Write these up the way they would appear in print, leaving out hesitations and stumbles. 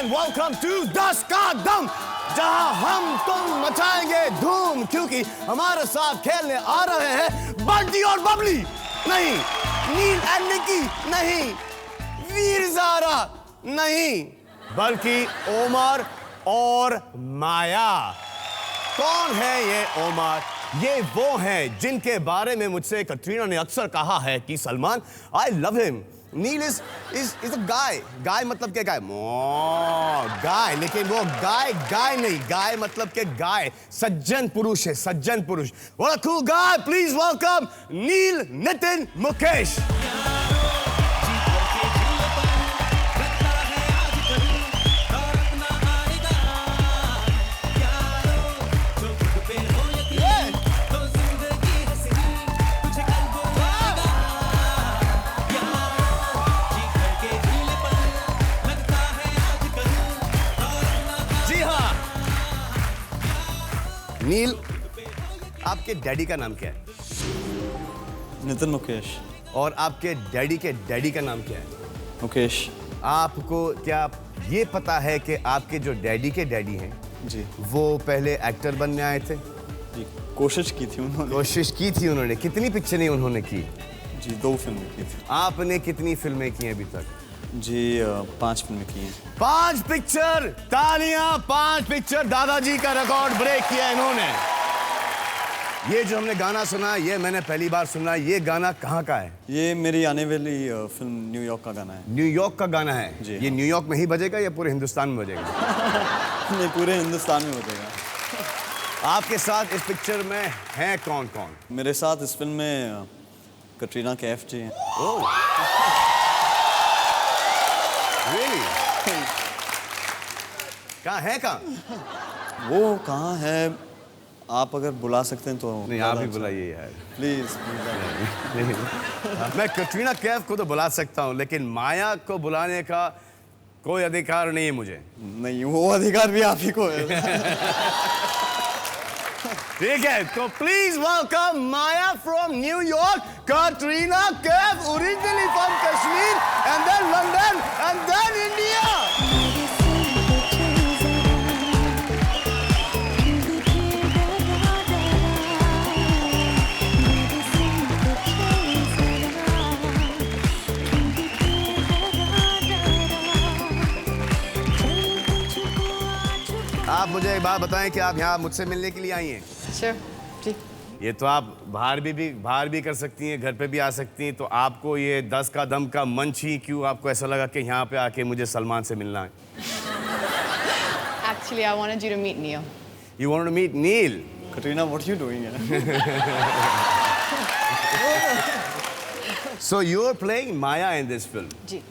And welcome to 10 का दम, जहां हम तुम मचाएंगे धूम, क्योंकि हमारे साथ खेलने आ रहे हैं बंटी और बबली नहीं, नील एंड निकी नहीं, वीर ज़ारा नहीं, बल्कि ओमर और माया। कौन है ये ओमर? ये वो हैं जिनके बारे में मुझसे कटरीना ने अक्सर कहा है कि Salman, I love him. Neel is a guy. Guy मतलब क्या? गाय गाय, लेकिन वो गाय नहीं, गाय मतलब के गाय सज्जन पुरुष है, सज्जन पुरुष। What a cool guy! Please welcome नील, नितिन, मुकेश। नील, आपके डैडी का नाम क्या है? नितिन मुकेश। और आपके डैडी के डैडी का नाम क्या है? मुकेश। आपको क्या ये पता है कि आपके जो डैडी के डैडी हैं जी, वो पहले एक्टर बनने आए थे? जी, कोशिश की थी उन्होंने। कोशिश की थी उन्होंने। कितनी पिक्चरें उन्होंने की? जी, 2 फिल्में की थी। आपने कितनी फिल्में की हैं अभी तक? जी, 5 फिल्में की हैं। 5 पिक्चर! तालियां! 5 पिक्चर! दादाजी का रिकॉर्ड ब्रेक किया इन्होंने। ये जो हमने गाना सुना, ये मैंने पहली बार सुना। ये गाना कहाँ का है? ये मेरी आने वाली फिल्म न्यूयॉर्क का गाना है। न्यूयॉर्क का गाना है जी, ये हाँ। न्यूयॉर्क में ही बजेगा या पूरे हिंदुस्तान में बजेगा? नहीं, पूरे हिंदुस्तान में बजेगा। आपके साथ इस पिक्चर में हैं कौन कौन? मेरे साथ इस फिल्म में कटरीना कैफ जी हैं। ओह, really? कहाँ है? कहाँ वो कहाँ है? आप अगर बुला सकते हैं तो। नहीं, आप ही बुलाइए यार, प्लीज। मैं कटरीना कैफ को तो बुला सकता हूँ, लेकिन माया को बुलाने का कोई अधिकार नहीं है मुझे। नहीं, वो अधिकार भी आप ही को है। ठीक है, तो please welcome Maya from New York, Katrina Kaif, originally from Kashmir and then London and then India. आप मुझे एक बात बताएं कि आप यहाँ मुझसे मिलने के लिए आई हैं? Sure, जी। ये तो आप बाहर भी कर सकती हैं, घर पे भी आ सकती हैं, तो आपको ये 10 का दम का मंच ही क्यों आपको ऐसा लगा कि यहाँ पे आके मुझे सलमान से मिलना है? Actually, I wanted you to meet Neil. You wanted to meet Neil? Katrina, what you doing? So you're playing Maya in this film? जी।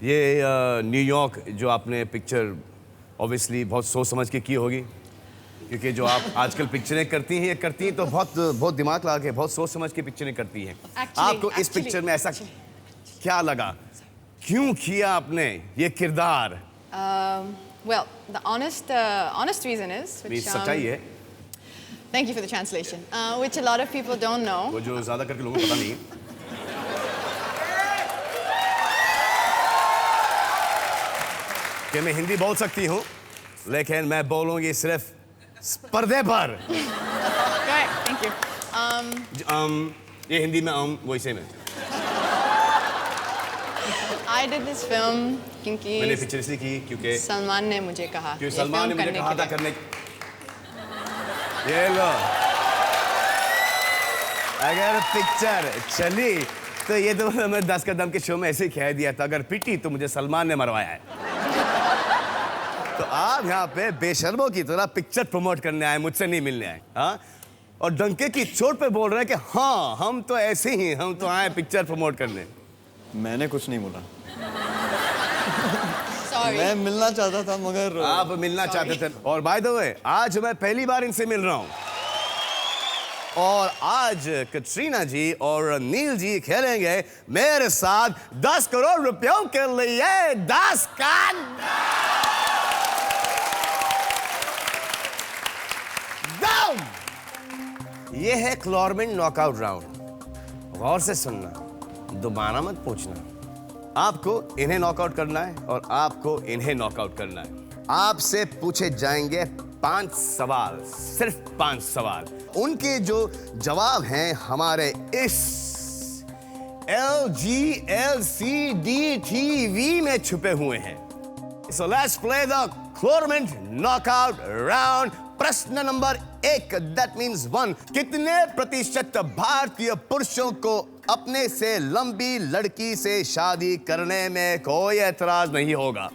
ये न्यूयॉर्क जो आपने पिक्चर ऑब्वियसली बहुत सोच समझ के की होगी, क्योंकि जो आप आजकल पिक्चरें करती हैं तो बहुत दिमाग लगा के, बहुत सोच समझ के पिक्चरें करती हैं। आपको इस पिक्चर में ऐसा क्या लगा? क्यों किया आपने ये किरदार? Well, the honest reason is, which सच्चाई है, thank you for the translation, which a lot of people don't know. वो जो ज्यादा करके लोगों को पता नहीं। कि मैं हिंदी बोल सकती हूँ, लेकिन मैं बोलूँगी सिर्फ पर्दे पर। Correct, thank you. ये हिंदी में वैसे में। I did this film क्योंकि मैंने पिक्चर इसलिए की क्योंकि सलमान ने मुझे कहा। क्योंकि ये सलमान ने film मुझे कहा था के लिए। करने। ये लो, अगर पिक्चर चली तो ये तो मैं 10 का दम के शो में ऐसे ही कह दिया था, अगर पिटी तो मुझे सलमान ने मरवाया है। तो आप यहाँ पे बेशर्मों की तरह पिक्चर प्रमोट करने आए, मुझसे नहीं मिलने आए। हाँ, और डंके की चोट पे बोल रहे हैं कि हाँ हम तो ऐसे ही, हम तो आए पिक्चर प्रमोट करने। मैंने कुछ नहीं बोला। Sorry. मैं मिलना चाहता था, मगर आप मिलना चाहते थे। और बाय द वे, आज मैं पहली बार इनसे मिल रहा हूँ, और आज कटरीना जी और नील जी खेलेंगे मेरे साथ 10 करोड़ रुपयों के लिए 10 का दम। ये है क्लॉरमेंट नॉकआउट राउंड। गौर से सुनना, दोबारा मत पूछना। आपको इन्हें नॉकआउट करना है और आपको इन्हें नॉकआउट करना है। आपसे पूछे जाएंगे 5 सवाल, सिर्फ 5 सवाल। उनके जो जवाब हैं हमारे इस LGLCDTV में छुपे हुए हैं। So let's play the tournament knockout round. प्रश्न नंबर 1, that means 1. कितने प्रतिशत भारतीय पुरुषों को अपने से लंबी लड़की से शादी करने में कोई एतराज नहीं होगा?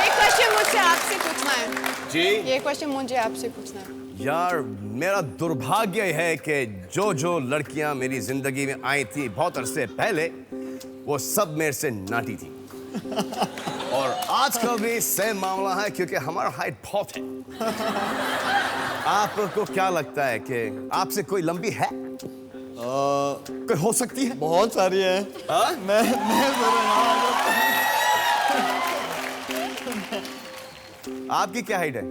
एक क्वेश्चन मुझसे आपसे पूछना है। जी ये क्वेश्चन मुझे आपसे पूछना है। यार, मेरा दुर्भाग्य है कि जो लड़कियां मेरी जिंदगी में आई थी बहुत अरसे पहले, वो सब मेरे से नाटी थी। और आजकल भी सेम मामला है, क्योंकि हमारा हाइट बहुत है। आपको क्या लगता है कि आपसे कोई लंबी है? कोई हो सकती है? बहुत सारी है। मैं आपकी क्या हाइट है?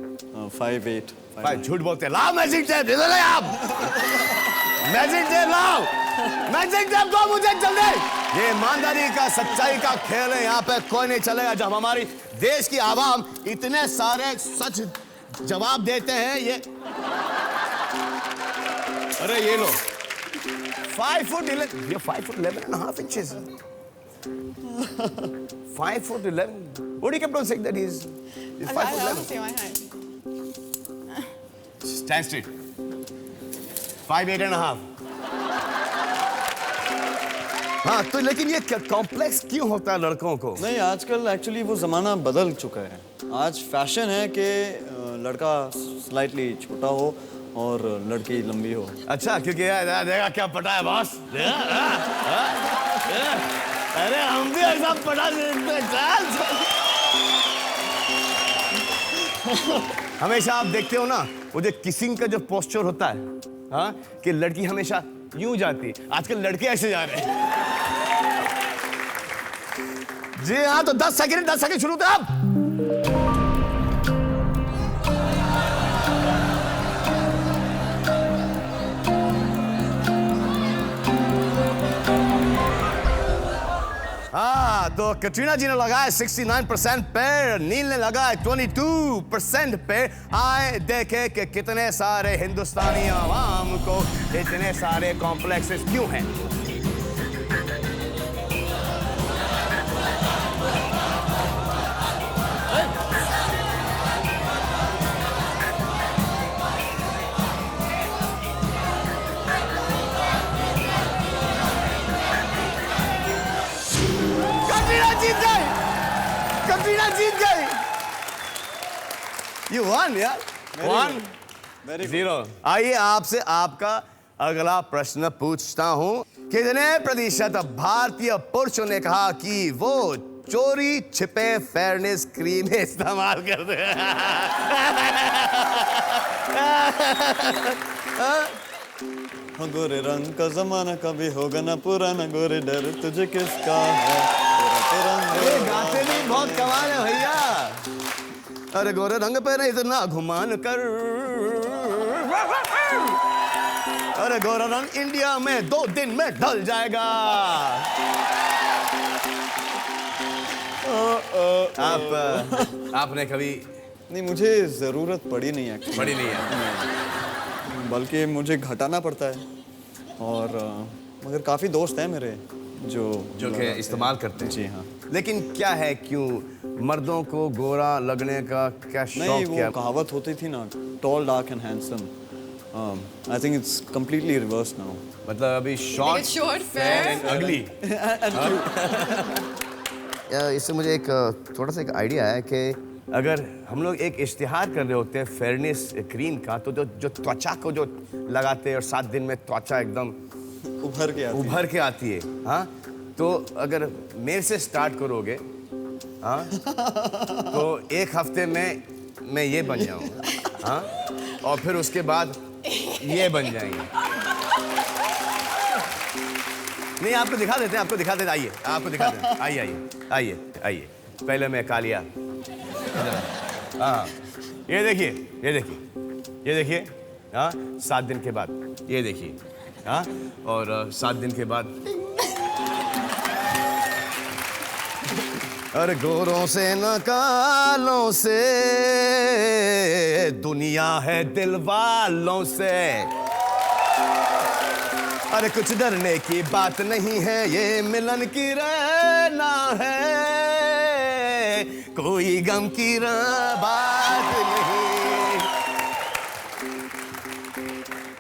5'8". भाई झूठ बोलते हैं। लाओ मैजिक टेप, दे दो आप। मैजिक टेप लाओ, मैजिक टेप दो मुझे जल्दी। ये ईमानदारी का, सच्चाई का खेल है, यहाँ पे कोई नहीं चलेगा। जब हमारी देश की आवाम इतने सारे सच जवाब देते हैं, ये अरे ये लो 5'11", ये 5'11.5 inches. 5'11". What do you keep on saying that he's I 5'11"? don't see my height. Stand straight. 5'8.5". हाँ, तो लेकिन ये कॉम्प्लेक्स क्यों होता है लड़कों को? नहीं, आजकल एक्चुअली वो ज़माना बदल चुका है। आज फैशन है कि लड़का स्लाइटली छोटा हो और लड़की लंबी हो। अच्छा, क्योंकि यार देखा क्या पटा है बॉस। अरे हम भी ऐसा पटा देते हैं। हमेशा आप देखते हो ना, वो जो किसिंग का जो पोस्चर होता है, हाँ, कि लड़की हमेशा यूं जाती, आजकल लड़के ऐसे जा रहे हैं। जी हाँ, तो 10 सेकंड शुरू थे आप। हाँ, तो कैटरीना जी ने लगाया 69% पे, नील ने लगाया 22% पे। आए देखे कि कितने सारे हिंदुस्तानी आवाम को इतने सारे कॉम्प्लेक्सेस क्यों हैं। कैटरीना जीत गई। You won यार। 1-0। आइए आपसे आपका अगला प्रश्न पूछता हूं। कितने प्रतिशत भारतीय पुरुषों ने कहा कि वो चोरी छिपे फेयरनेस क्रीम इस्तेमाल करते हैं? गोरे रंग का जमाना कभी होगा ना पुराना, गोरे डर तुझे किसका है, तेरा ये गाते भी बहुत कमाल है भैया। अरे गोरे रंग पे नहीं इतना घुमान कर, अरे गोरा रंग इंडिया में 2 दिन में ढल जाएगा। आपने कभी? नहीं, मुझे जरूरत पड़ी नहीं है। पड़ी नहीं है, बल्कि मुझे घटाना पड़ता है। और मगर काफ़ी दोस्त हैं मेरे जो कि इस्तेमाल करते हैं। जी हाँ। लेकिन क्या है, क्यों मर्दों को गोरा लगने का क्या शौक? नहीं, वो क्या कहावत होती थी ना, tall dark and handsome. I think it's completely reverse now. मतलब अभी short, Make it short, fair, and अगली। इससे मुझे एक थोड़ा सा एक आइडिया है कि अगर हम लोग एक इश्तिहार कर रहे होते हैं फेयरनेस क्रीम का, तो जो त्वचा को जो लगाते हैं और 7 दिन में त्वचा एकदम उभर के आती है, हाँ, तो अगर मेरे से स्टार्ट करोगे, हाँ, तो 1 हफ्ते में मैं ये बन जाऊंगा, हाँ, और फिर उसके बाद ये बन जाएंगे। नहीं, आपको दिखा देते हैं, आइए, आपको दिखा देते हैं। आइए। पहले मैं कालिया, हाँ, ये देखिए, हाँ, 7 दिन के बाद ये देखिए, हाँ, और 7 दिन के बाद अरे गोरों से न कालों से दुनिया है दिल वालों से। अरे कुछ डरने की बात नहीं है, ये मिलन की रहना है, कोई गम की बात नहीं।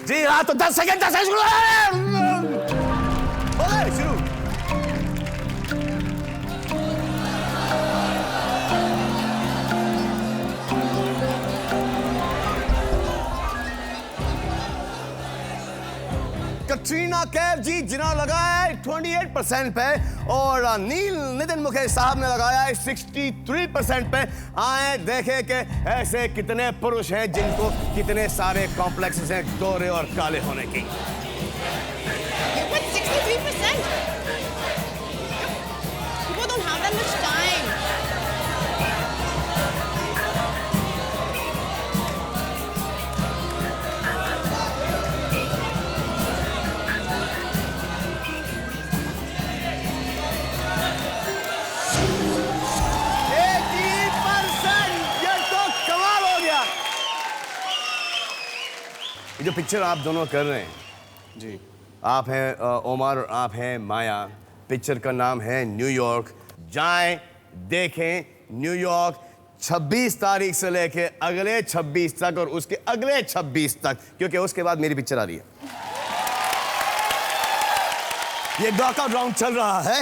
जी हाँ, तो 10 सेकंड शुरू शुरू। कटरीना कैफ जी जिन्होंने लगाया है 28% पे, और नील नितिन मुकेश साहब ने लगाया है 63% पे। आए देखें कि ऐसे कितने पुरुष हैं जिनको कितने सारे कॉम्प्लेक्सेस हैं गोरे और काले होने की। 63%? People don't have that much time. ये जो पिक्चर आप दोनों कर रहे हैं जी, आप हैं ओमर और आप हैं माया। पिक्चर का नाम है न्यूयॉर्क। जाएं देखें न्यूयॉर्क 26 तारीख से लेके अगले 26 तक और उसके अगले 26 तक, क्योंकि उसके बाद मेरी पिक्चर आ रही है। ये नॉकआउट राउंड चल रहा है।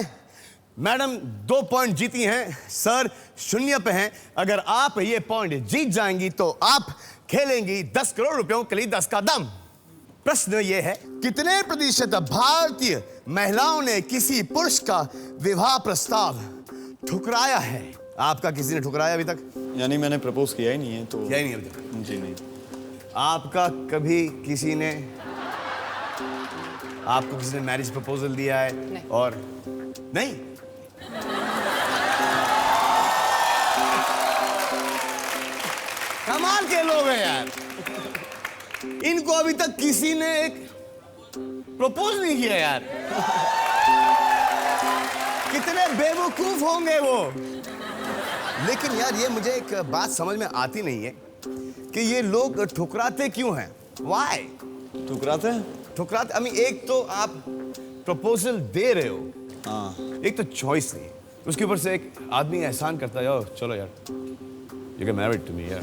मैडम 2 पॉइंट जीती हैं, सर 0 पे हैं। अगर आप ये पॉइंट जीत जाएंगी तो आप खेलेंगी 10 करोड़ रुपयों के लिए 10 का दम। प्रश्न ये है, कितने प्रतिशत भारतीय महिलाओं ने किसी पुरुष का विवाह प्रस्ताव ठुकराया है? आपका किसी ने ठुकराया अभी तक? यानी मैंने प्रपोज किया ही नहीं है तो। यही नहीं अभी तक? जी नहीं। आपका कभी किसी ने आपको किसी ने मैरिज प्रपोजल दिया है? नहीं। और नहीं? कमाल के लोग हैं यार, इनको अभी तक किसी ने एक प्रपोज नहीं किया यार। कितने बेवकूफ होंगे वो। लेकिन यार ये मुझे एक बात समझ में आती नहीं है कि ये लोग ठुकराते क्यों हैं? Why? ठुकराते हैं? ठुकराते एक तो आप प्रपोजल दे रहे हो, हाँ, एक तो चॉइस नहीं, उसके ऊपर से एक आदमी एहसान करता है, चलो यार you get married to me यार।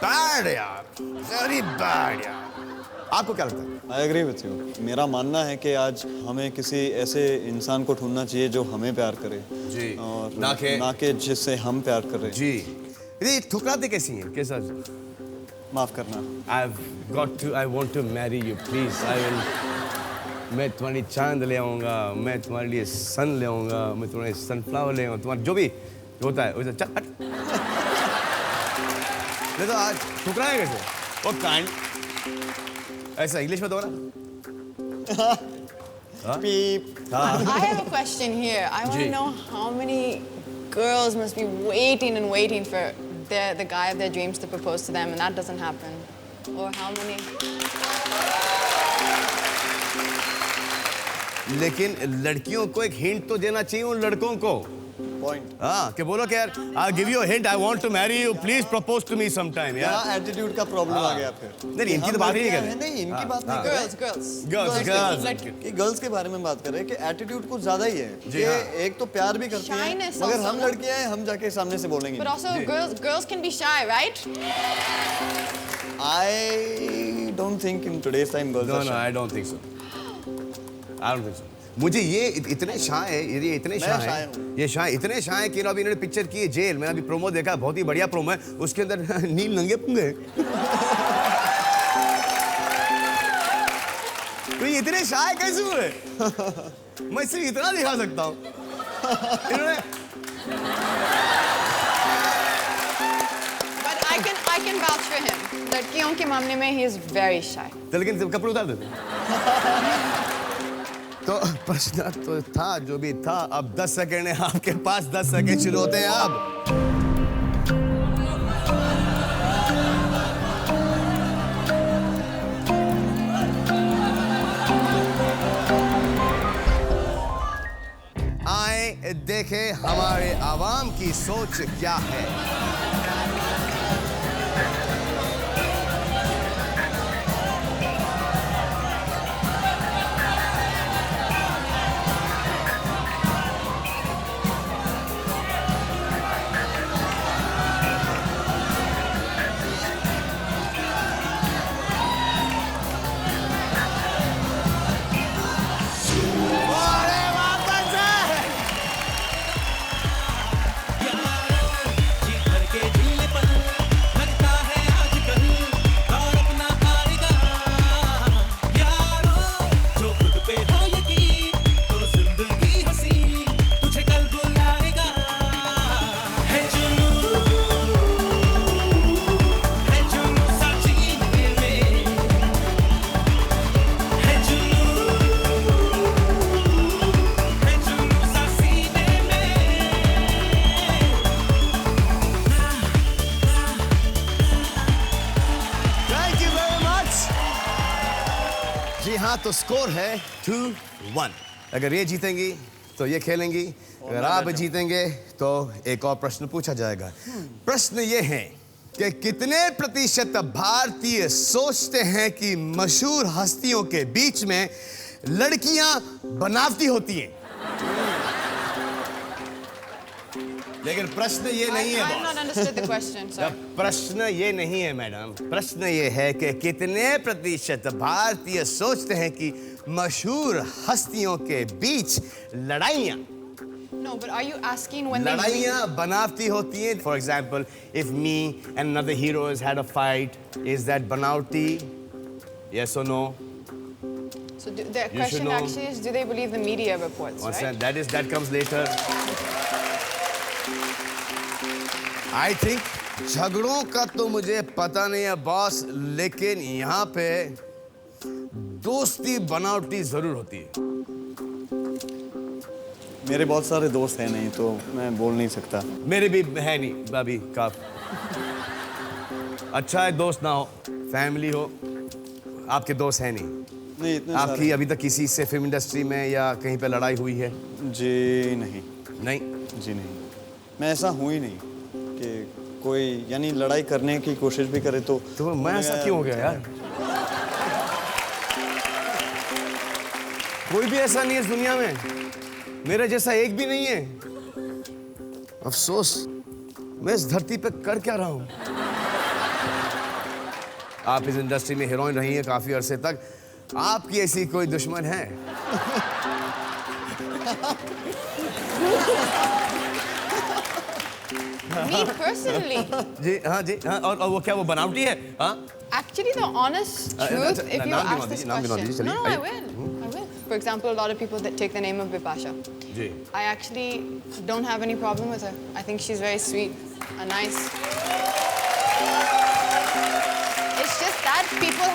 बैड यार, वेरी बैड यार। आपको क्या लगता है? I agree with you. मेरा मानना है कि आज हमें किसी ऐसे इंसान को ढूंढना चाहिए जो हमें प्यार करे जी, और ना कि जिससे हम प्यार करें। जी। ये ठुकराते कैसी हैं? कैसा? माफ करना। I want to marry you, please. मैं तुम्हारी चांद ले आऊंगा, मैं तुम्हारे लिए सन ले आऊंगा, मैं तुम्हारे सनफ्लावर ले आऊंगा, तुम्हारा जो भी होता है वैसे। चल हट। नहीं तो आज ठुकराए कैसे? वो काइंड ऐसा इंग्लिश में दो ना। Beep. I have a question here. I want ji. to know how many girls must be waiting and waiting for the guy of their dreams to propose to them, and that doesn't happen. Or how many? लेकिन लड़कियों को एक hint तो देना चाहिए उन लड़कों को। पॉइंट। हाँ, कि बोलो कि यार I'll give you a hint, I want to marry you, please propose to me sometime यार। यहाँ एटीट्यूड का प्रॉब्लम आ गया फिर। नहीं, इनकी तो बात ही नहीं कर रहे। नहीं, इनकी बात नहीं कर रहे। Girls. कि गर्ल्स के बारे में बात कर रहे हैं कि एटीट्यूड कुछ ज्यादा ही है कि हाँ। एक तो प्यार भी करती हैं, Shyness मगर also, हम no? लड़कियां हैं, हम जाके सामने से बोलेंगे। But also, girls can be shy, right? I don't think in today's time girls No, are no, shy. I don't think so. I don't think so. मुझे ये इतने शाय है, ये इतने मैं शाय शाय हैं, हूँ। ये शाय इतने शाय हैं कि अभी इन्होंने पिक्चर की है जेल। मैंने अभी प्रोमो देखा, बहुत ही बढ़िया प्रोमो है। उसके अंदर नील नंगे पुंगे। तो ये इतने शाय कैसे हुए? मैं सिर्फ इतना दिखा सकता हूँ। इन्होंने But I can vouch for him. लड़कियों के मामले में he is very shy. तो लेकिन कपड़े उतार देते। तो प्रश्न तो था जो भी था। अब 10 सेकंड है आपके पास, 10 सेकंड शुरू होते हैं अब। देखें हमारे आवाम की सोच क्या है। जी हाँ, तो स्कोर है 2-1। अगर ये जीतेंगी तो ये खेलेंगी, अगर आप जीतेंगे तो एक और प्रश्न पूछा जाएगा। प्रश्न ये है कि कितने प्रतिशत भारतीय सोचते हैं कि मशहूर हस्तियों के बीच में लड़कियां बनावटी होती हैं? लेकिन प्रश्न ये नहीं है। I have not understood the question, sir. प्रश्न ये नहीं है मैडम, प्रश्न ये है कि कितने प्रतिशत भारतीय सोचते हैं कि मशहूर हस्तियों के बीच लड़ाइयाँ No, but are you asking when they लड़ाइयाँ बनावटी होती हैं? For example, if me and another hero has had a fight, is that बनावटी? Yes or no? So the should question know. actually is, do they believe the media reports, What's right? that comes later. I think झगड़ों का तो मुझे पता नहीं है boss, लेकिन यहाँ पे दोस्ती बनावटी जरूर होती है। मेरे बहुत सारे दोस्त हैं नहीं, तो मैं बोल नहीं सकता। मेरे भी है नहीं भाभी का। अच्छा है दोस्त ना हो, फैमिली हो, आपके दोस्त है नहीं इतने आपकी अभी तक किसी से फिल्म इंडस्ट्री में या कहीं पे लड़ाई हुई है? जी नहीं। नहीं जी नहीं, मैं ऐसा हूँ ही नहीं कि कोई यानी लड़ाई करने की कोशिश भी करे तो मैं ऐसा क्यों हो गया यार? कोई भी ऐसा नहीं है इस दुनिया में, मेरे जैसा एक भी नहीं है। अफसोस, मैं इस धरती पे कर क्या रहा हूं? आप इस इंडस्ट्री में हीरोइन रही हैं काफी अरसे तक, आपकी ऐसी कोई दुश्मन है? Me personally, जी हाँ, और वो क्या वो बनावटी है? हाँ? actually the honest truth, if you ask this नाम गिनवा दीजिए, question, no, चलिए, I will. For example, a lot of people that take the name of Bipasha. Ji. I actually don't have any problem with her. I think she's very sweet and nice. It's just that people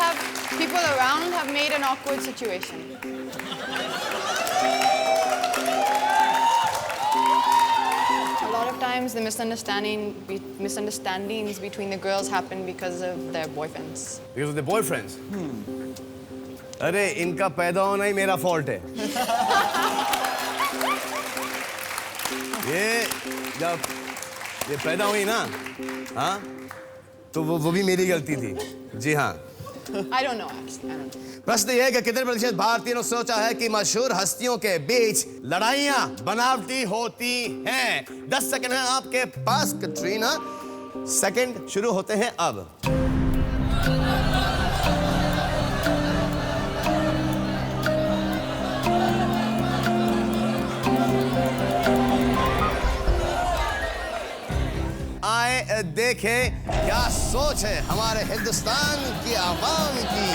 around have made an awkward situation. A lot of times the misunderstandings between the girls happen because of their boyfriends. Because of the boyfriends? अरे इनका पैदा होना ही मेरा fault है। ये जब ये पैदा हुई ना, हाँ, तो वो भी मेरी गलती थी। जी हाँ। I don't know actually. I don't know. प्रश्न ये है कि कितने प्रतिशत भारतीयों ने सोचा है कि मशहूर हस्तियों के बीच लड़ाइयाँ बनावटी होती हैं? 10 सेकंड है आपके पास कटरीना। सेकंड शुरू होते हैं अब। आए देखें क्या सोच है हमारे हिंदुस्तान की आवाम की।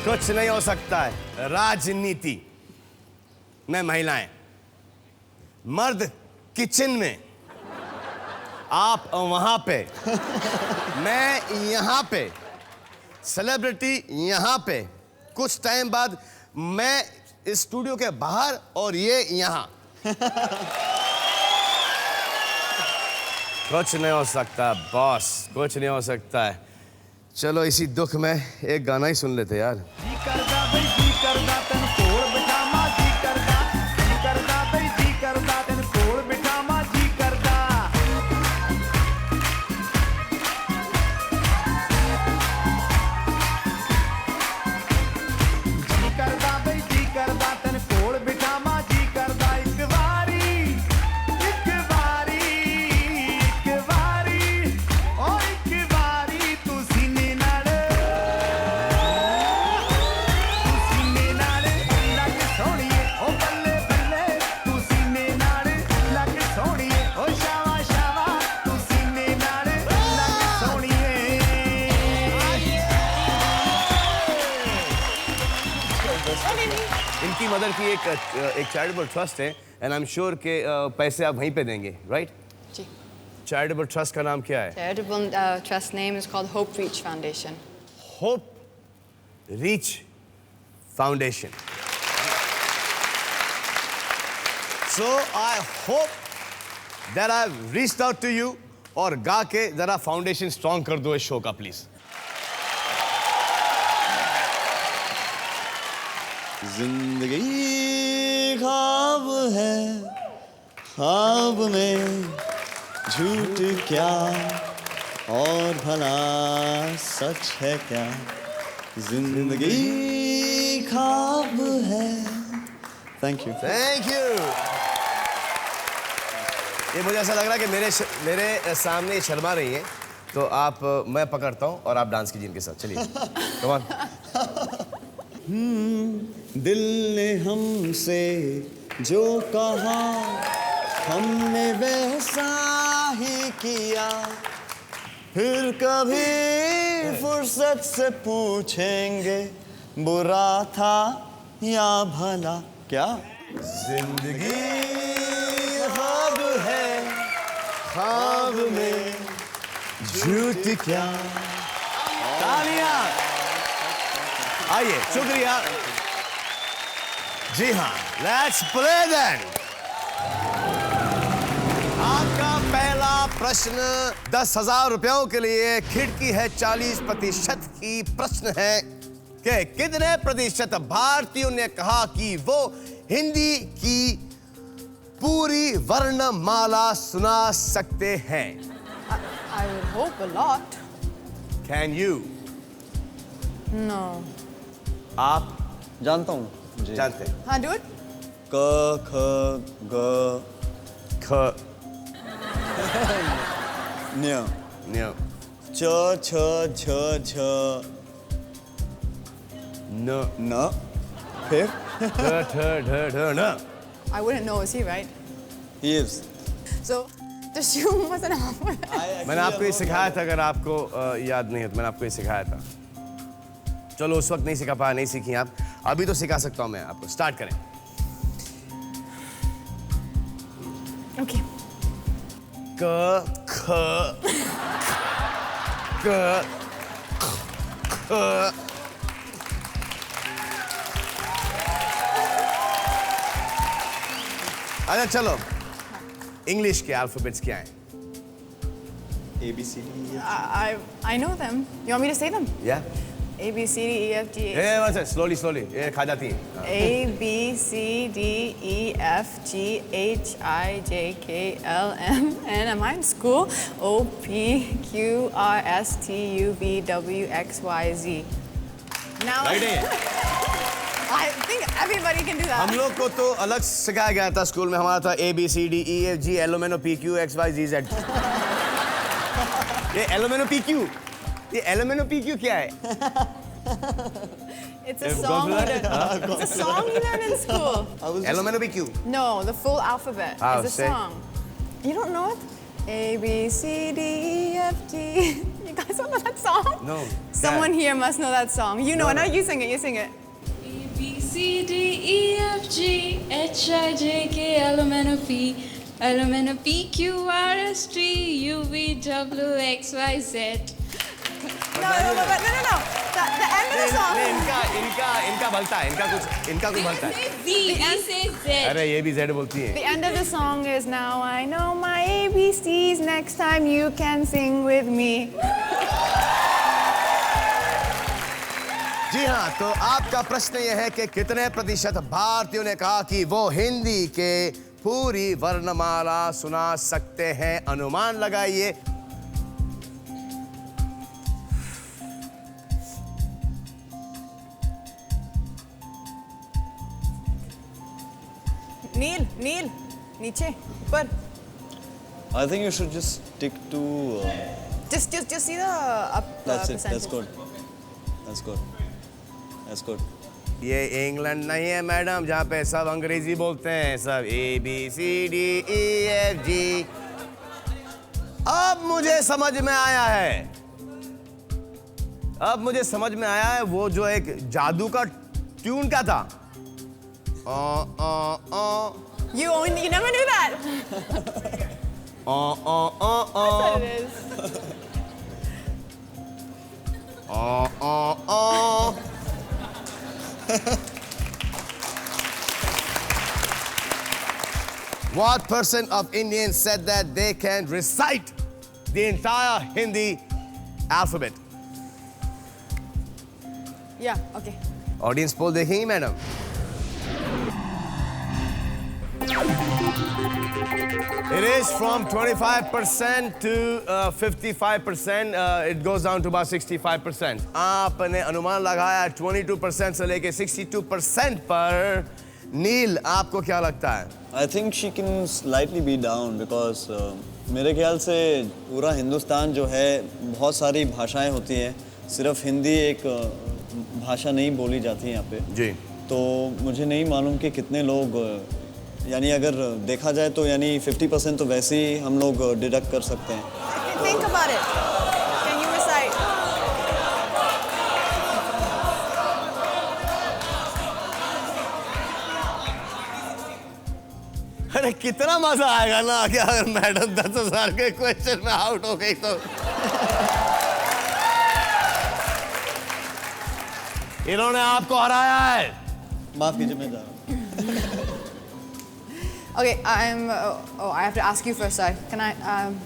कुछ नहीं हो सकता है राजनीति में महिलाएं, मर्द किचन में, आप वहां पे, मैं यहाँ पे, सेलिब्रिटी यहाँ पे, कुछ टाइम बाद मैं इस स्टूडियो के बाहर और ये यहाँ। कुछ नहीं हो सकता बॉस, कुछ नहीं हो सकता है। चलो इसी दुख में एक गाना ही सुन लेते यार। जी करदा बई जी करदा तन कोल बिठामा जी करदा बई जी करदा तन कोल बिठामा जी करदा बई जी करदा तन कोल बिठामा जी करदा एक वारी ओ एक वारी तू सीने नाल इनकी मदर की एक चैरिटेबल ट्रस्ट है एंड आई एम श्योर के पैसे आप वहीं पे देंगे, राइट? जी। चैरिटेबल ट्रस्ट का नाम क्या है? Charitable trust name is called Hope Reach Foundation. Hope Reach Foundation. So I hope that I've reached out to you और गा के जरा फाउंडेशन स्ट्रॉन्ग कर दो इस शो का प्लीज। जिंदगी ख्वाब है, ख्वाब में झूठ क्या और भला सच है क्या। जिंदगी ख्वाब है। Thank you. Thank you. ये मुझे ऐसा लग रहा है कि मेरे सामने ये शर्मा रही हैं, तो आप मैं पकड़ता हूँ और आप डांस कीजिए इनके साथ। चलिए कम ऑन। दिल ने हमसे जो कहा हमने वैसा ही किया, फिर कभी फुर्सत से पूछेंगे बुरा था या भला क्या। जिंदगी ख्वाब है, ख्वाब में झूठ क्या। तालियां। आइए, शुक्रिया। जी हाँ, लेट्स प्ले देन। आपका पहला प्रश्न 10,000 रुपयों के लिए खिड़की है 40% की। प्रश्न है कि कितने प्रतिशत भारतीयों ने कहा कि वो हिंदी की पूरी वर्णमाला सुना सकते हैं? I would hope a lot. Can you? No. आप जानता हूँ जी। जानते हैं? Huh, do it? क ख ग ख न्य न्य च छ झ झ न न फिर ठ ठ ढ ढ न। I wouldn't know, is he right? he is। So, the shoe wasn't alphabet. मैंने आपको ये सिखाया था, अगर आपको याद नहीं है तो मैंने आपको ये सिखाया था। चलो उस वक्त नहीं सिखा पाया, नहीं सीखी आप, अभी तो सिखा सकता हूँ मैं आपको। स्टार्ट करें। Okay. क ख क ख। अच्छा चलो, इंग्लिश के अल्फाबेट्स क्या हैं? A B C D E I know them. You want me to say them? या A, B, C, D, E, F, G, H. ए बस स्लोली ये खा जाती है। A, B, C, D, E, F, G, H, I, J, K, L, M, N. Am I in school? O, P, Q, R, S, T, U, V, W, X, Y, Z. Now, right है। I think everybody can do that. हम लोग को तो अलग सिखाया गया था school में, हमारा था A B C D E F G L M N O P Q X Y Z Z। ये L M N O P Q, ये L M N O P Q क्या है? It's a song. It's a song you learn in school. L M N O P Q। No, the full alphabet Oh, is a say. song. You don't know it? A, B, C, D, E, F, G. You guys don't know that song? No. Someone here must know that song. You know No, it. no. No, you sing it. You sing it. A, B, C, D, E, F, G, H, I, J, K, L, M, N, O, P, L-M-N-O, P-Q-R-S-T, U-V-W-X-Y-Z. No. The end of the song. इनका भलता है, इनका कुछ भलता है। Z, say Z. अरे ये भी Z बोलती है। The end of the song is now I know my ABCs. Next time you can sing with me. जी हाँ, तो आपका प्रश्न यह है कि कितने प्रतिशत भारतीयों ने कहा कि वो हिंदी के पूरी वर्णमाला सुना सकते हैं? अनुमान लगाइए। नील, नीचे, ऊपर. I think you should just stick to. Just see the up That's it. percentage. That's good. ये इंग्लैंड नहीं है मैडम, जहाँ पे सब अंग्रेजी बोलते हैं, सब ABCDEFG। अब मुझे समझ में आया है, वो जो एक जादू का ट्यून क्या था? You never knew that. That's what it is. What percent of Indians said that they can recite the entire Hindi alphabet? Yeah, okay. Audience poll देखेंगी madam? It is from 25% to 55%. It goes down to about 65%. आपने अनुमान लगाया 22% से लेके 62% पर। नील, आपको क्या लगता है? I think she can slightly be down because मेरे ख्याल से पूरा हिंदुस्तान जो है बहुत सारी भाषाएं होती हैं, सिर्फ हिंदी एक भाषा नहीं बोली जाती है यहाँ पे। जी। तो मुझे नहीं मालूम कि कितने लोग, यानी अगर देखा जाए तो यानी 50% तो वैसे ही हम लोग डिडक्ट कर सकते हैं। Think about it. Can you recite? अरे कितना मजा आएगा ना कि अगर मैडम 10,000 के क्वेश्चन में आउट हो गई तो। इन्होंने आपको हराया है। माफ कीजिए, मैं जा रहा हूँ। Okay, I have to ask you first, sorry. Can I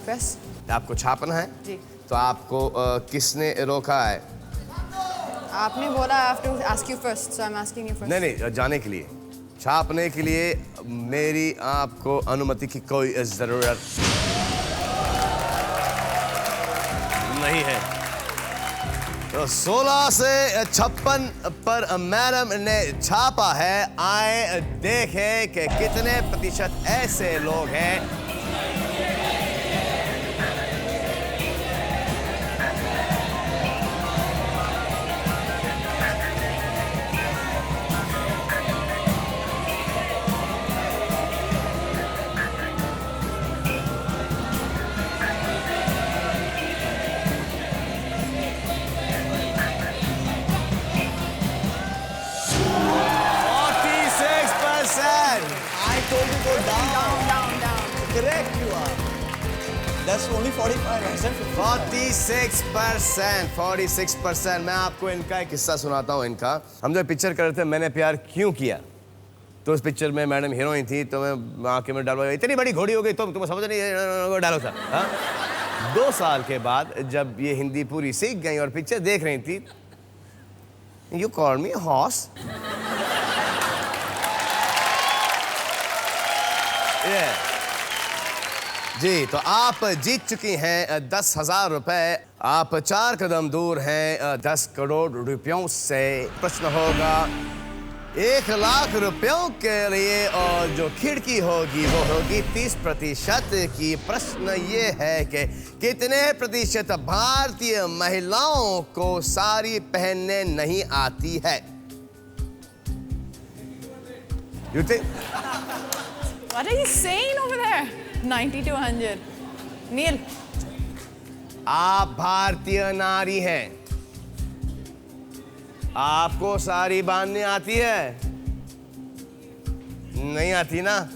press? आपको छापना है? जी. तो आपको किसने रोका है? आपने बोला I have to ask you first, so I'm asking you first. नहीं, जाने के लिए, छापने के लिए मेरी आपको अनुमति की कोई जरूरत नहीं है। तो 16 से 56 पर मैडम ने छापा है। आए देखें कि कितने प्रतिशत ऐसे लोग हैं Correct you are. That's only 45%. 46%। मैं आपको इनका एक किस्सा सुनाता हूँ। इनका, हम जब पिक्चर कर रहे थे मैंने प्यार क्यों किया, तो उस पिक्चर में मैडम हीरोइन थी, तो मैं आंखें में डालवा, इतनी बड़ी घोड़ी हो गई तो तुम्हें समझ नहीं, डालो था। हाँ? 2 साल के बाद जब ये हिंदी पूरी सीख गई और पिक्चर देख रही थी, यू कॉल मी हॉर्स। जी, तो आप जीत चुकी हैं 10,000 रुपए। आप 4 कदम दूर हैं 10 करोड़ रुपयों से। प्रश्न होगा 1 लाख रुपयों के लिए, और जो खिड़की होगी वो होगी 30% की। प्रश्न ये है कि कितने प्रतिशत भारतीय महिलाओं को साड़ी पहनने नहीं आती है? You think? What are you saying over there? 90 to 100. Neil. आप भारतीय नारी हैं, आपको साड़ी बांधने आती है? नहीं आती ना?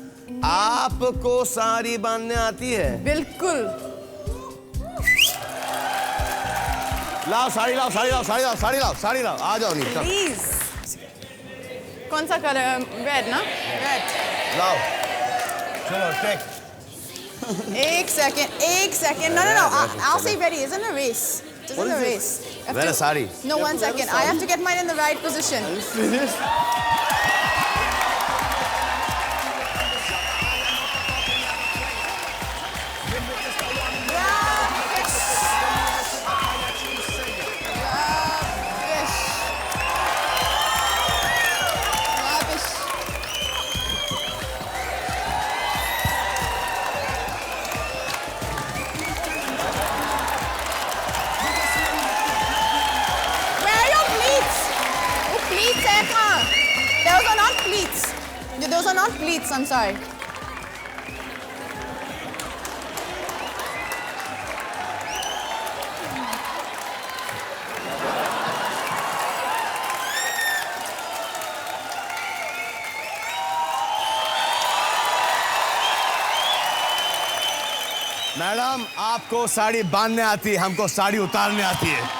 आपको साड़ी बांधने आती है? बिल्कुल। लाओ साड़ी लाओ, साड़ी लाओ, साड़ी लाओ, साड़ी लाओ, साड़ी लाओ, आ जाओ नीचे। प्लीज। कौन सा कलर? रेड ना? रेड। लाओ, चलो टेक। एक second. No. I'll say ready. Isn't a race. This is a race. Wear a sari. No, 1 second. I have to get mine in the right position. Serious? Those are not pleats, I'm sorry. Madam, आपको साड़ी बांधने आती है, हमको साड़ी उतारने आती है।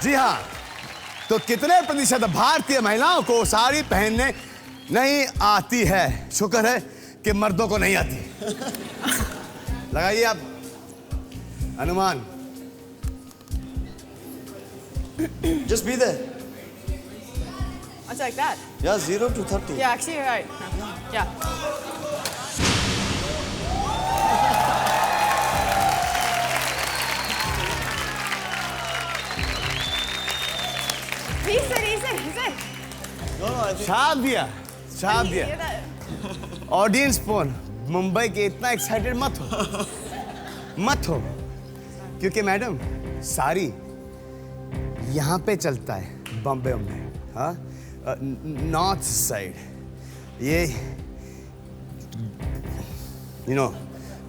जी हाँ, तो कितने प्रतिशत भारतीय महिलाओं को साड़ी पहनने नहीं आती है? शुक्र है कि मर्दों को नहीं आती। लगाइए आप अनुमान। Just be there. It's like that. Yeah, 0 to 30. Yeah, actually you're right. Yeah. He said. No, I think. छाप दिया। ऑडियंस फोन, मुंबई के इतना एक्साइटेड मत हो, क्योंकि मैडम साड़ी यहाँ पे चलता है बॉम्बे में, हाँ, नॉर्थ साइड, ये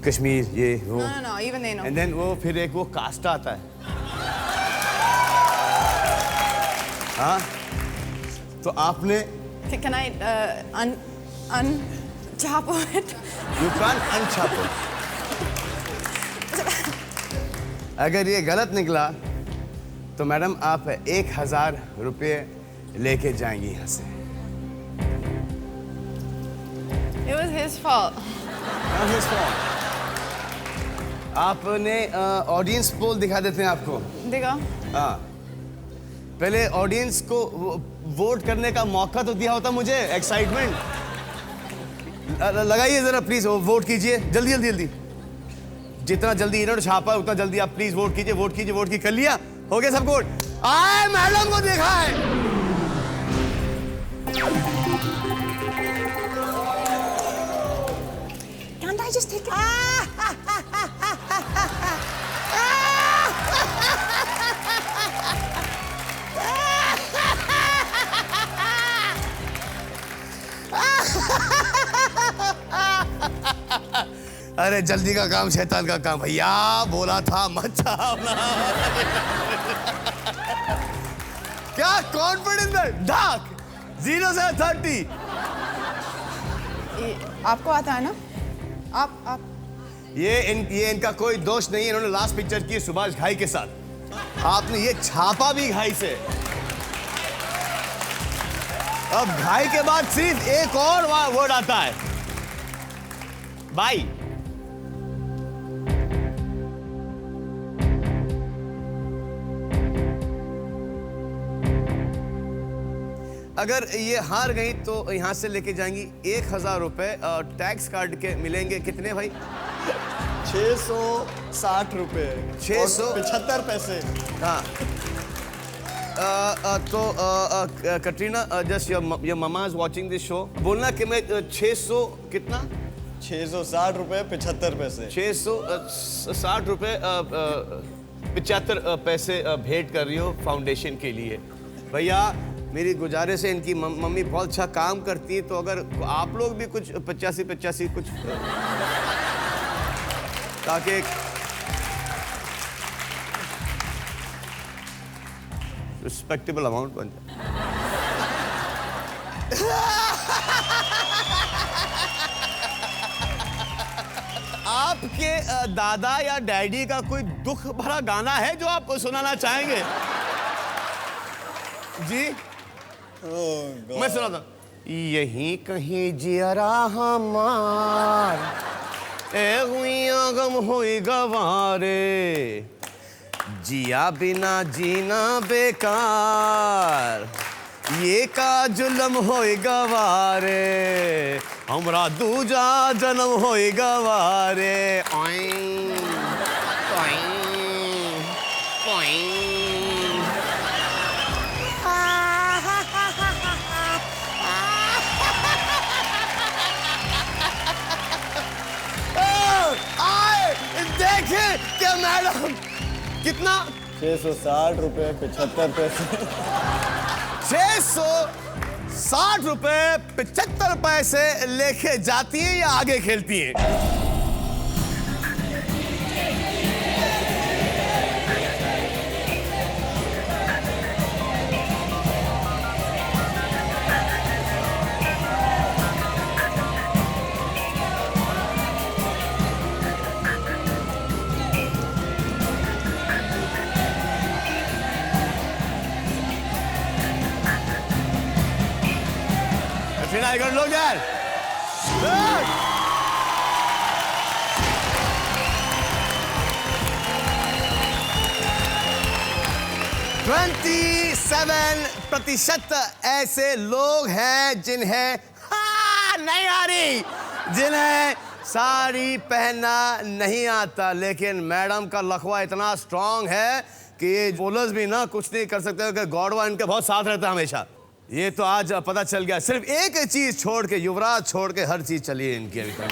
कश्मीर, ये वो, No, even they know. And then वो फिर एक वो कास्ट आता है, हाँ, तो आपने Can I unchop it? You can't unchop it. अगर ये गलत निकला तो मैडम आप 1000 रुपये लेके जाएंगी यहाँ से। It was his fault. Not his fault. आपने ऑडियंस पोल दिखा देते हैं आपको। देखो। हाँ, पहले ऑडियंस को वोट करने का मौका तो दिया होता मुझे, एक्साइटमेंट। लगाइए जरा प्लीज, वोट कीजिए जल्दी। जितना जल्दी इन्होंने छापा उतना जल्दी आप प्लीज वोट कीजिए। कर लिया? हो गया सब वोट? आए, मैडम को देखा है। Can't I just take it? अरे जल्दी का काम शैतान का काम, भैया बोला था मत छापना। क्या कॉन्फिडेंस है? डाक 0 से 30। आपको आता है ना? आप ये इनका कोई दोष नहीं है, इन्होंने लास्ट पिक्चर की सुभाष घाई के साथ, आपने ये छापा भी घाई से। अब भाई के बाद सिर्फ एक और वर्ड आता है, भाई। अगर ये हार गई तो यहाँ से लेके जाएंगी 1000 रुपए टैक्स काट के मिलेंगे। कितने भाई? 660 रुपए 675 पैसे। हाँ। तो Katrina, just your mama is watching this show. बोलना कि मैं 600 कितना? 660 रुपए 75 पैसे। 660 रुपए 75 पैसे भेंट कर रही हो फाउंडेशन के लिए। भैया मेरी गुजारिश है, इनकी मम्मी बहुत अच्छा काम करती है, तो अगर आप लोग भी कुछ 85 कुछ ताकि रिस्पेक्टेबल अमाउंट बन जाए। आपके दादा या डैडी का कोई दुख भरा गाना है जो आप सुनाना चाहेंगे? जी मैं सुनाता हूं। यहीं कहीं जियरा हमार हुइया गम हुई गवारे, जिया बिना जीना बेकार, ये का जुलम होई गवारे, हमरा दूजा जन्म होई गवारे। ओइं, ओइं, ओइं। देखें क्या मैडम, कितना? 660 रुपए 75 पैसे। 660 रुपए 75 पैसे लेके जाती है या आगे खेलती है? I got look at. Look. 27% ऐसे लोग हैं जिन्हें नहीं आ रही, जिन्हें साड़ी पहनना नहीं आता। लेकिन मैडम का लखवा इतना स्ट्रांग है कि ये बोलर्स भी ना कुछ नहीं कर सकते, कि गॉडवा इनके बहुत साथ रहता है हमेशा। ये तो आज पता चल गया। सिर्फ एक चीज छोड़ के, युवराज छोड़ के हर चीज चली है इनकी अभी तक।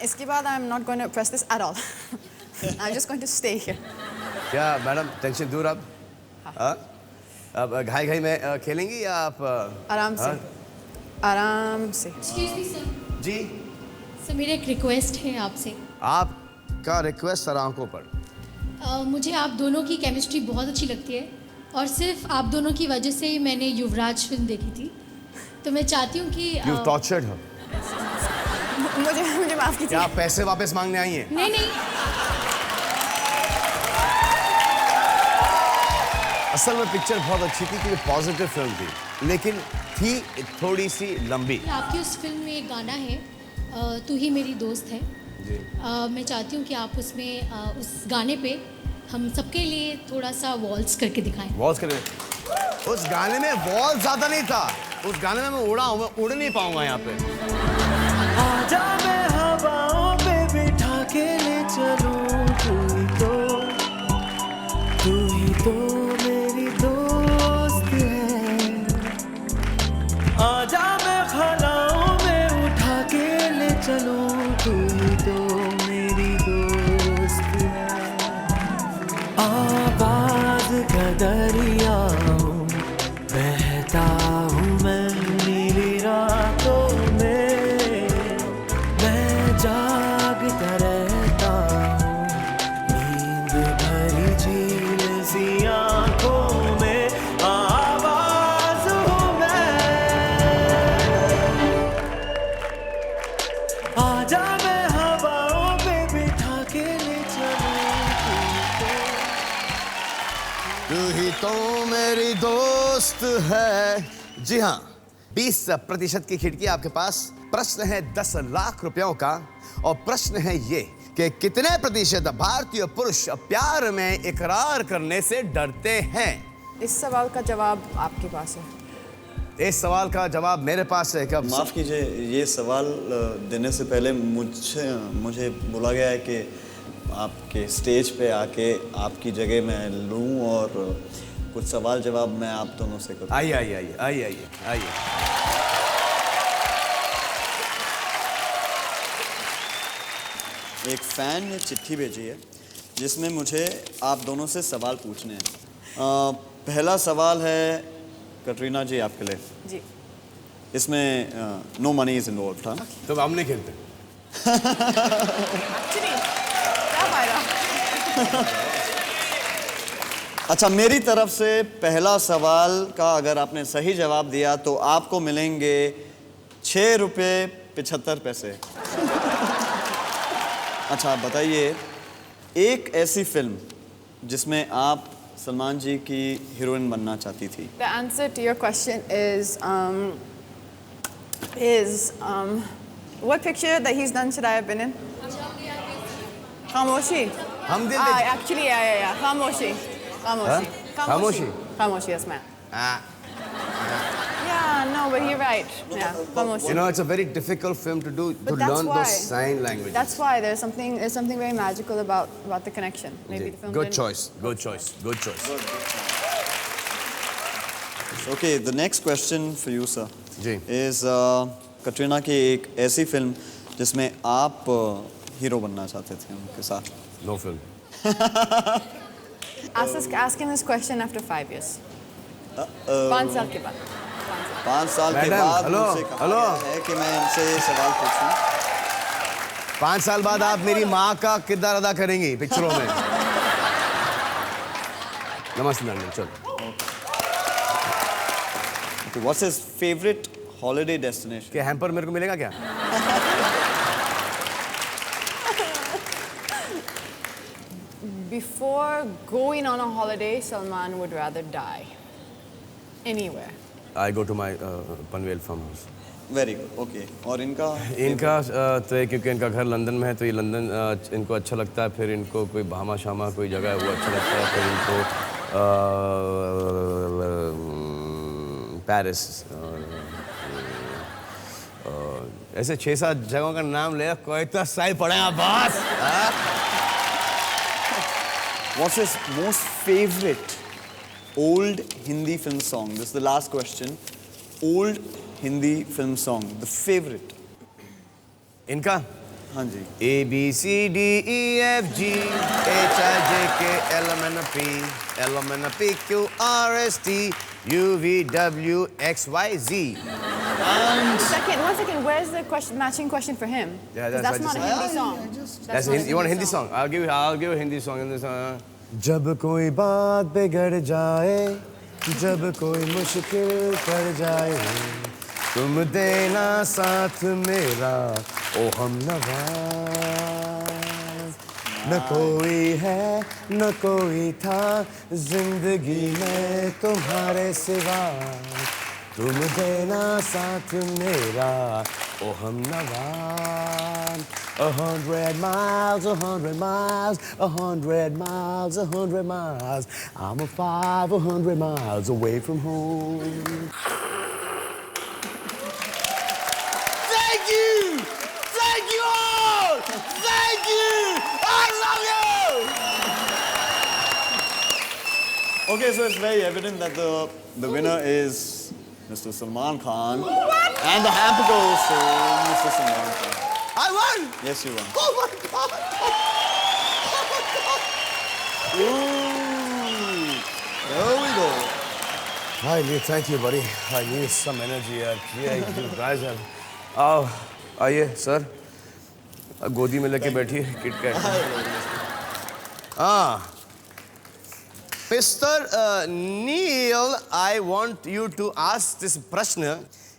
इसके बाद I am not going to press this at all. I am just going to stay here. क्या मैडम टेंशन दूर अब? हाँ? अब घाई में खेलेंगी या आप आराम से? आराम से। Excuse me sir. जी सर मेरा एक रिक्वेस्ट है आपसे। आपका रिक्वेस्ट सर आंखों पर। मुझे आप दोनों की केमिस्ट्री बहुत अच्छी लगती है और सिर्फ आप दोनों की वजह से ही मैंने युवराज फिल्म देखी थी, तो मैं चाहती हूँ कि यू टॉर्चर्ड हर। मुझे माफ कीजिए। क्या आप पैसे वापस मांगने आई हैं? नहीं। असल में पिक्चर बहुत अच्छी थी क्योंकि पॉजिटिव फिल्म थी, लेकिन थी थोड़ी सी लंबी। आपकी उस फिल्म में एक गाना है, तू ही मेरी दोस्त है जी। मैं चाहती हूँ कि आप उसमें उस गाने पे हम सबके लिए थोड़ा सा वॉल्स करके दिखाएं। वॉल्स करें? उस गाने में वॉल्स ज्यादा नहीं था, उस गाने में मैं उड़ नहीं पाऊंगा यहाँ पे। आजा मैं हवाओं पे बिठा के ले चलूं, तू ही तो मेरी दोस्त है। आजा मैं खलाओं में उठा के ले चलूं, तू ही तो मेरी दोस्त है। आवाज का दरिया हूँ, बहता हूँ मैं नीली रातों में, मैं जागता रहता हूँ नींद भरी झील सी आँखों में। आवाज हूँ मैं, आजा मैं हवाओं पे बिठा के ले चलूं, तू ही तो मेरी दोस्त दोस्त है। जी हाँ, 20% की खिड़की आपके पास। प्रश्न है 10 लाख रुपयों का और प्रश्न है ये कि कितने प्रतिशत भारतीय पुरुष प्यार में इकरार करने से डरते हैं? इस सवाल का जवाब आपके पास है। इस सवाल का जवाब मेरे पास है। कब? माफ़ कीजिए, ये सवाल देने से पहले मुझे बोला गया है कि आपके स्टेज पे आके आपकी जगह मैं लूं और कुछ सवाल जवाब मैं आप दोनों से करूं। आइए आइए आइए आइए आइए आइए। एक फ़ैन ने चिट्ठी भेजी है जिसमें मुझे आप दोनों से सवाल पूछने हैं। पहला सवाल है कटरीना जी आपके लिए। जी। इसमें नो मनी इज़ इन्वॉल्व था। तो हम नहीं खेलते। Actually, क्या फायदा? अच्छा, मेरी तरफ से पहला सवाल का अगर आपने सही जवाब दिया तो आपको मिलेंगे 6 रुपये 75 पैसे। अच्छा, बताइए एक ऐसी फिल्म जिसमें आप सलमान जी की हीरोइन बनना चाहती थी। The answer to your question is what picture that he's done should I have been in? Khamoshi. हम दिल दे- Actually, yeah. Khamoshi. Huh? Khamoshi? Khamoshi, yes, ma'am. Ah. Yeah, no, but you're right. Yeah, Khamoshi. You know, it's a very difficult film to do, But to that's learn why. those sign languages. That's why there's something very magical about the connection. Maybe the film Good didn't- choice, good choice, good choice. Okay, the next question for you, sir, ji. is Katrina की एक ऐसी film जिसमें आप hero बनना चाहते थे उनके साथ। No film. Ask him this question after 5 years. 5 साल के बाद. 5 साल के Madam, बाद hello, मुझसे कहा hello. गया है कि मैं इनसे ये सवाल पूछूं। 5 साल बाद आप मेरी माँ का किरदार अदा करेंगी पिक्चरों में। नमस्ते नानी, चलो। Okay, what's his favorite holiday destination? क्या हैम्पर मेरे को मिलेगा क्या? Before going on a holiday, Salman would rather die. Anywhere. I go to my Panvel farm house. Very good. Okay. और इनका इनका तो है क्योंकि इनका घर लंदन में है तो ये लंदन इनको अच्छा लगता है। फिर इनको कोई भामा शामा कोई जगह है वो अच्छा लगता है। फिर इनको पेरिस ऐसे 6-7 जगहों का नाम ले। कोई तो सही पड़े आप बस। What's his most favorite old Hindi film song? This is the last question. Old Hindi film song, the favorite. इनका हाँ जी। A B C D E F G H I J K L M N O P Q R S T U V W X Y Z. One second. Where's the matching question for him? Yeah, 'Cause that's that's not a what I Hindi song. That's not you want a Hindi song? I'll give you a Hindi song. जब कोई बात बिगड़ जाए, जब कोई मुश्किल पड़ जाए, तुम देना साथ मेरा ओ हम नवाज। न कोई है न कोई था जिंदगी में तुम्हारे सिवा, तुम देना साथ मेरा ओ हम Nawaz. 100 miles, 100 miles, 100 miles, 100 miles. I'm a 500 miles away from home. Thank you! Thank you all! Thank you! I love you! Okay, so it's very evident that the winner is Mr. Salman Khan. What? And the hamper goes to Mr. Salman Khan. I won! Yes, you won. Oh my God! Oh my God! Ooh, there we go. Thank you, buddy. I need some energy. Yeah, you guys have. आओ, आइए sir. गोदी में लेके बैठिए KitKat. हाँ। Mr. Neil, I want you to ask this प्रश्न।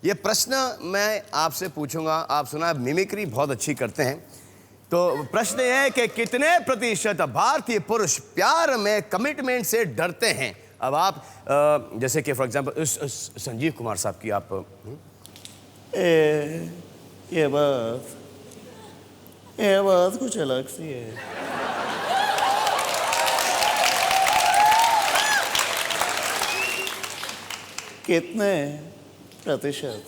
ये प्रश्न मैं आपसे पूछूंगा। आप सुना मिमिक्री बहुत अच्छी करते हैं। तो प्रश्न ये है कि कितने प्रतिशत भारतीय पुरुष प्यार में कमिटमेंट से डरते हैं? अब आप जैसे कि फॉर एग्जांपल संजीव कुमार साहब की आप ये बात कुछ अलग सी है। कितने प्रतिशत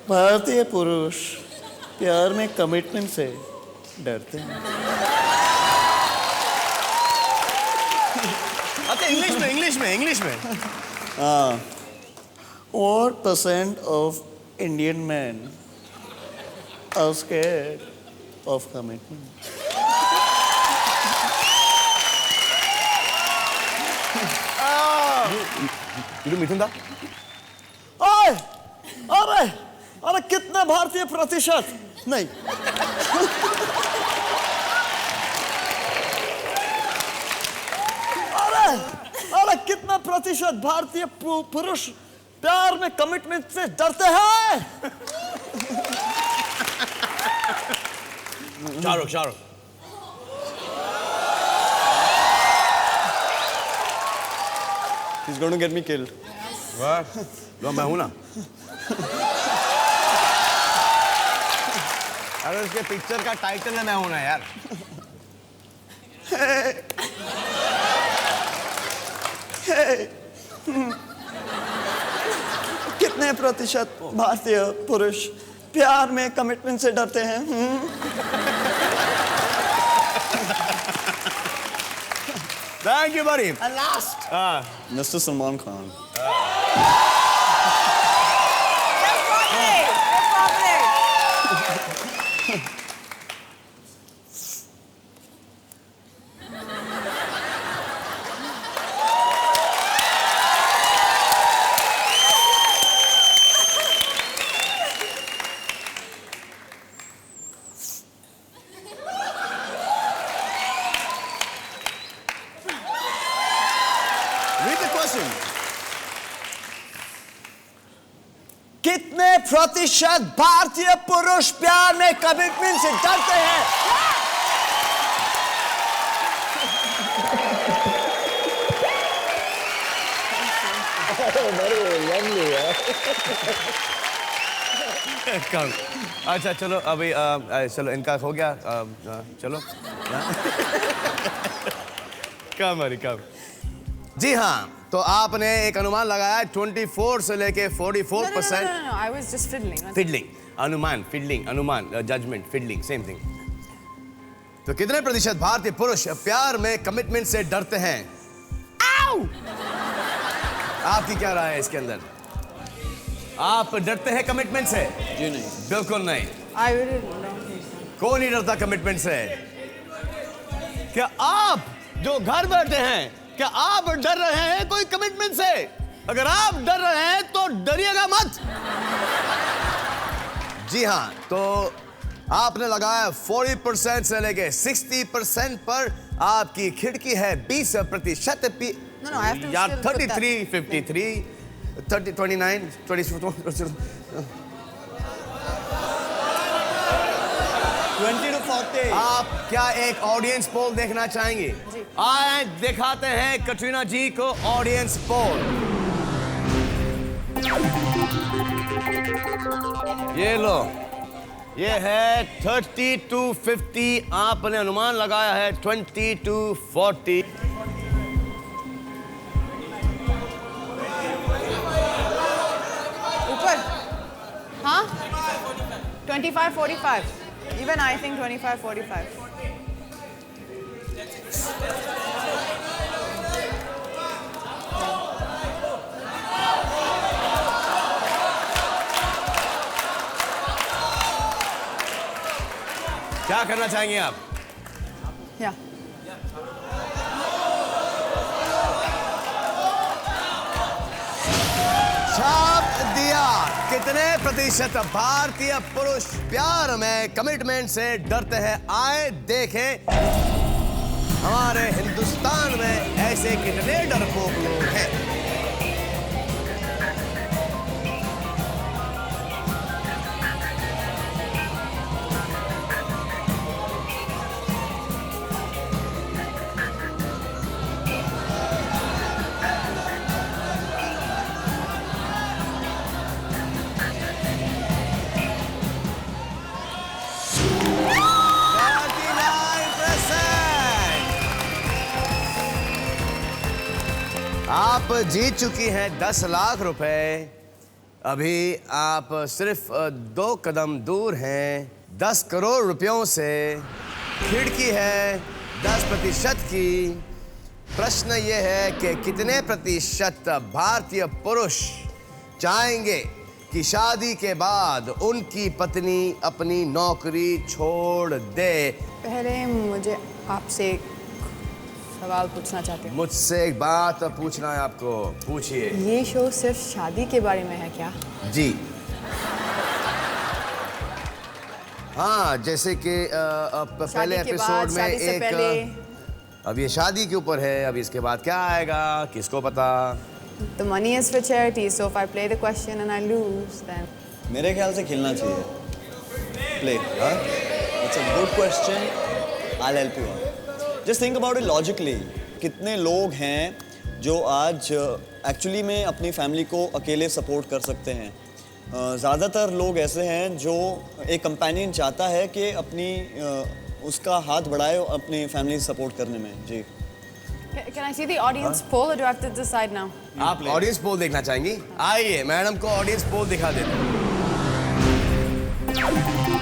भारतीय पुरुष प्यार में कमिटमेंट से डरते हैं? अच्छा इंग्लिश में What percent of Indian men are scared of commitment? You do मिथुन दा? अरे कितने भारतीय प्रतिशत नहीं अरे कितना प्रतिशत भारतीय पुरुष प्यार में कमिटमेंट से डरते हैं? Shahrukh He's going to get me killed. वाह लो मैं हूं ना। अरे उसके पिक्चर का टाइटल है मैं हूं ना यार। कितने प्रतिशत भारतीय पुरुष प्यार में कमिटमेंट से डरते हैं? Thank you buddy. And last, Mr. Salman Khan. Read the question. कितने प्रतिशत भारतीय पुरुष प्यार में कमिटमेंट से डरते हैं? कम अच्छा चलो अभी चलो इनका हो गया चलो कम जी हाँ तो आपने एक अनुमान लगाया 24 से लेके 44%। No, I was just fiddling. Fiddling अनुमान जजमेंट फिडलिंग सेम थिंग। तो कितने प्रतिशत भारतीय पुरुष प्यार में कमिटमेंट से डरते हैं? आओ! आपकी क्या राय है इसके अंदर? आप डरते हैं कमिटमेंट से? जी नहीं। बिल्कुल नहीं। I really don't think so. कौन नहीं डरता कमिटमेंट से? क्या आप जो घर बैठे हैं क्या आप डर रहे हैं कोई कमिटमेंट से? अगर आप डर रहे हैं तो डरिएगा मत। जी हाँ तो आपने लगाया 40% से लेके 60% पर आपकी खिड़की है 20%। No, I have to यार still put that. 33, 53, 30, 29, 24, 20 to 40. आप क्या एक ऑडियंस पोल देखना चाहेंगे? आए दिखाते हैं कटरीना जी को ऑडियंस पोल। ये लो ये है 30 to 50। आपने अनुमान लगाया है 20 to 40। ऊपर हाँ 25-45 even I think 25-45 क्या करना चाहेंगे आप? yeah छाप दिया। कितने प्रतिशत भारतीय पुरुष प्यार में कमिटमेंट से डरते हैं? आए देखें हमारे हिंदुस्तान में ऐसे कितने डरपोक लोग हैं। आप जीत चुकी हैं 10 लाख रुपए। अभी आप सिर्फ 2 कदम दूर हैं 10 करोड़ रुपयों से। खिड़की है 10% की। प्रश्न ये है कि कितने प्रतिशत भारतीय पुरुष चाहेंगे कि शादी के बाद उनकी पत्नी अपनी नौकरी छोड़ दे। पहले मुझे आपसे एक सवाल पूछना चाहती हूँ। मुझसे एक बात पूछना है आपको, पूछिए। ये शो सिर्फ शादी के बारे में है क्या? जी हाँ, जैसे कि पहले शादी के एपिसोड बाद, में शादी से पहले। अब ये शादी के ऊपर है, अब इसके बाद क्या आएगा किसको पता। The money is for charity, so if I play the question and I lose, then मेरे ख्याल से खेलना चाहिए। Play. It's a good question. I help you out. Just think about it logically. कितने लोग हैं जो आज एक्चुअली में अपनी फैमिली को अकेले सपोर्ट कर सकते हैं? ज़्यादातर लोग ऐसे हैं जो एक कंपेनियन चाहता है कि अपनी उसका हाथ बढ़ाए अपनी फैमिली सपोर्ट करने में। जी। can I see the audience poll or do I have to decide now? आप ऑडियंस पोल देखना चाहेंगी? आइए मैडम को ऑडियंस पोल दिखा देते हैं।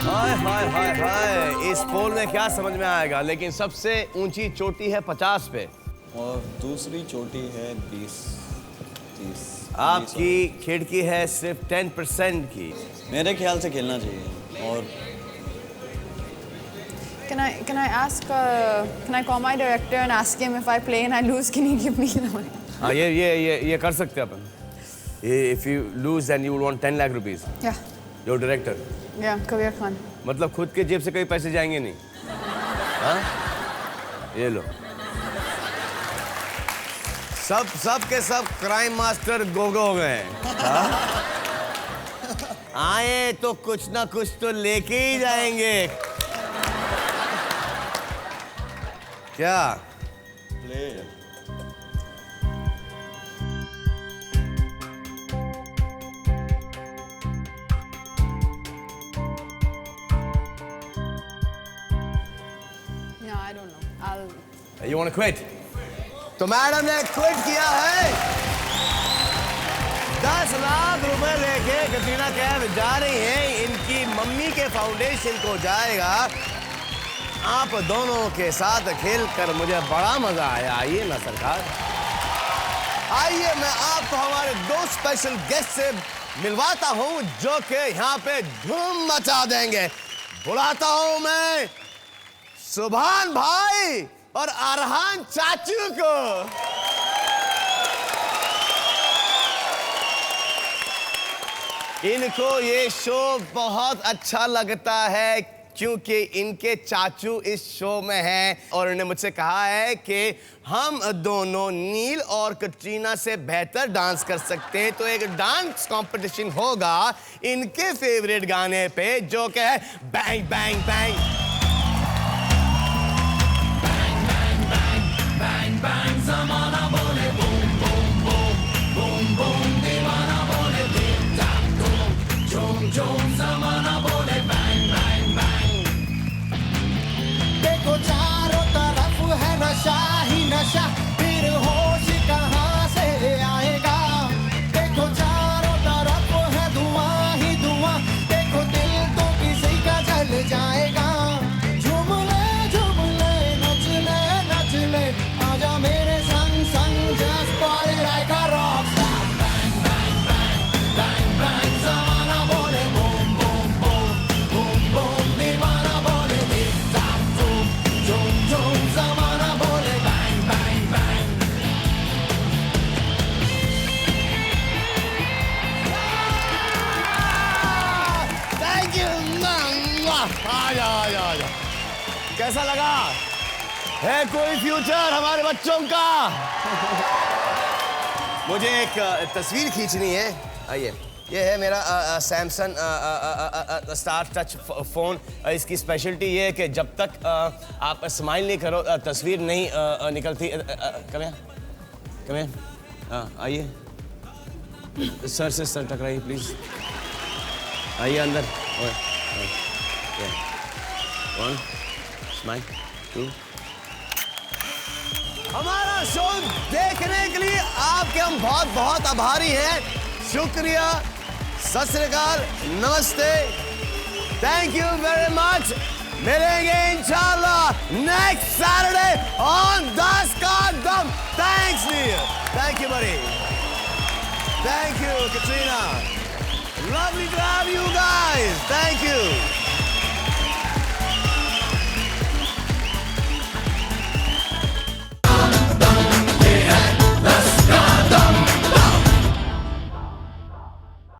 हाय हाय हाय हाय, इस पोल में क्या समझ में आएगा, लेकिन सबसे ऊंची चोटी है 50 पे और दूसरी चोटी है 20-30। आपकी खिड़की है सिर्फ 10% की। मेरे ख्याल से खेलना चाहिए। और Can I ask? Can I call my director and ask him if I play and I lose, can he give me the money? हाँ, ये कर सकते हैं अपन। If you lose then you will want 10 lakh rupees. Yeah, Your director. yeah, Kabir Khan. मतलब खुद के जेब से कई पैसे जाएंगे नहीं। हाँ? ये लो। सब के सब क्राइम मास्टर गोगो हो गए हैं। हाँ? आए तो कुछ ना कुछ तो लेके ही जाएंगे। क्या? Play. No, I don't know. I'll. You want to quit? तो मैडम ने क्विट किया है। 10 लाख रुपए लेके कतरीना कैफ जा रही हैं। इनकी मम्मी के फाउंडेशन को जाएगा। आप दोनों के साथ खेलकर मुझे बड़ा मजा आया। आइए ना सरकार, आइए मैं आपको हमारे 2 स्पेशल गेस्ट से मिलवाता हूं जो कि यहाँ पे धूम मचा देंगे। बुलाता हूं मैं सुभान भाई और अरहान चाचू को। इनको ये शो बहुत अच्छा लगता है क्योंकि इनके चाचू इस शो में हैं और उन्होंने मुझसे कहा है कि हम दोनों नील और कटरीना से बेहतर डांस कर सकते हैं, तो एक डांस कंपटीशन होगा इनके फेवरेट गाने पे जो कि है bang bang bang. Bang bang ज़माना बोले boom boom boom boom boom दीवाना बोले टिक टाक टूम झूम झूम ज़माना बोले बैंग बैंग बैंग। देखो चारों तरफ है नशा ही नशा, फिर होश कहाँ से आएगा। देखो चारों तरफ है धुआं ही धुआं, देखो दिल तो किसी का जल जाएगा। झूम ले नच ले नच ले, आजा मेरे संग संग, just party like a rock star। Bang bang bang bang bang ज़माना बोले boom boom boom boom boom दीवाना बोले टिक टाक टूम झूम झूम ज़माना बोले bang bang bang। Thank you. आजा। कैसा लगा? है कोई फ्यूचर हमारे बच्चों का? मुझे एक तस्वीर खींचनी है। आइए, ये है मेरा सैमसंग स्टार टच फोन। इसकी स्पेशलिटी ये है कि जब तक आप स्माइल नहीं करो तस्वीर नहीं निकलती। कम आइए, सर से सर टकराइए प्लीज। आइए अंदर। 1 स्माइल 2 हमारा शो देखने के लिए आपके हम बहुत बहुत आभारी हैं। शुक्रिया, सत श्री अकाल, नमस्ते, थैंक यू वेरी मच। मिलेंगे इंशाल्लाह नेक्स्ट सैटरडे ऑन 10 का दम। थैंक्स नील, थैंक यू बड़ी, thank you Katrina, lovely to have you guys, thank you।